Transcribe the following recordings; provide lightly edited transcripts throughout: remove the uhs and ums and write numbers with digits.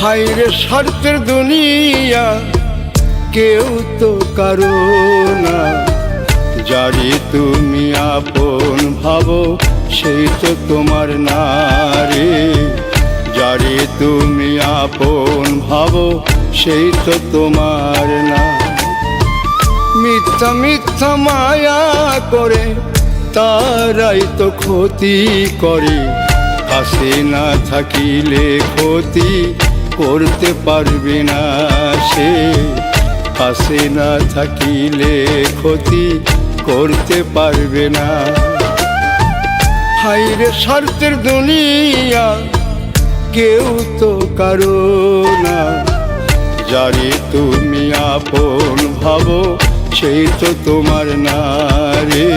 হায়রে স্বার্থের দুনিয়া, কেউ তো কারো না। যারে তুমি আপন ভাবো সেই তো তোমার না রে। যারে তুমি আপন ভাবো সেই তো তোমার না। মিথ্যা মিথ্যা মায়া করে তারাই তো ক্ষতি করে। কাছে না থাকিলে ক্ষতি করতে পারবে না সে। কাছে না থাকিলে ক্ষতি করতে পারবে না। হায়রে স্বার্থের দুনিয়া, কেউ তো কারো না। যারে তুমি আপন ভাবো সেই তো তোমার না রে।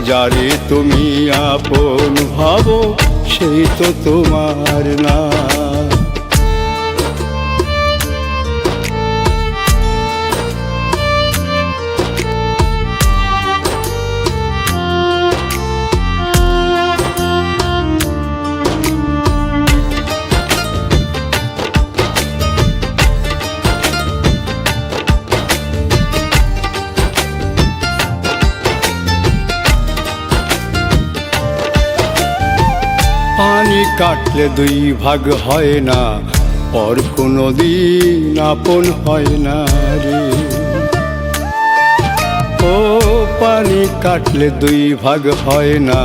যারে তুমি আপন ভাবো সেই তো তোমার না। পানি কাটলে দুই ভাগ হয় না, পর কোনো দিন আপন হয় না রে। ও পানি কাটলে দুই ভাগ হয় না,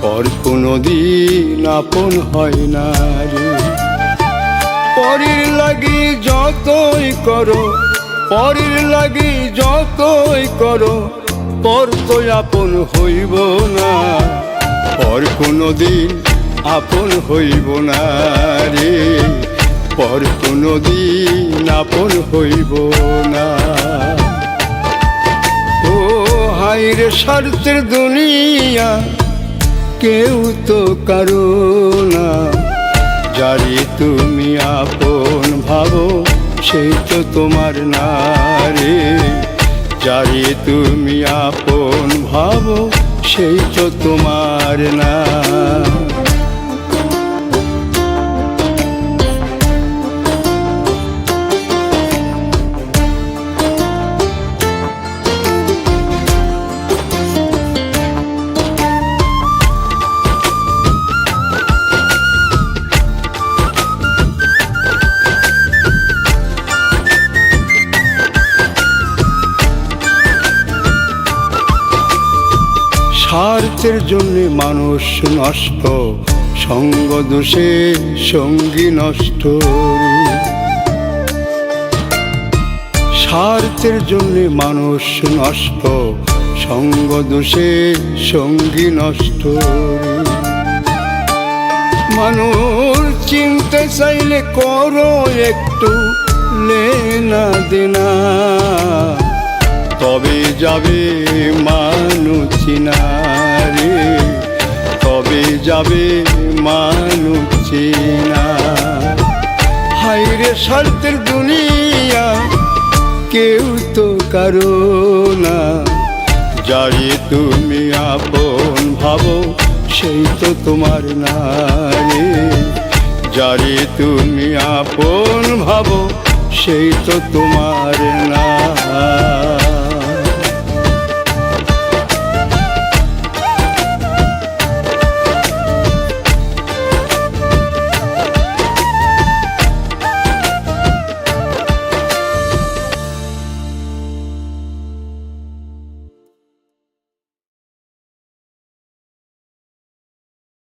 পর কোনো দিন আপন হয় না রে। পরের লাগি যতই করো, পরের লাগি যতই করো, পর তো আপন হইব না। পর কোনো দিন আপন হইব না রে। পর কোনো দিন আপন হইব না। ও হায়রে স্বার্থের দুনিয়া, কেউ তো কারো না। যারে তুমি আপন ভাবো সেই তো তোমার না রে। যারে তুমি আপন ভাবো সেই তো তোমার না। স্বার্থের জন্য মানুষ নষ্ট, সঙ্গ দোষে সঙ্গী নষ্ট। স্বার্থের জন্য মানুষ নষ্ট, সঙ্গ দোষে সঙ্গী নষ্ট। মানুষ চিনতে চাইলে করো একটু লেনা দেনা, তবে যাবে মানুষ চিনা রে। তবে যাবে মানুষ চিনা। হায়রে স্বার্থের দুনিয়া, কেউ তো কারো না। যারে তুমি আপন ভাবো সেই তো তোমার না রে। যারে তুমি আপন ভাবো সেই তো তোমার না।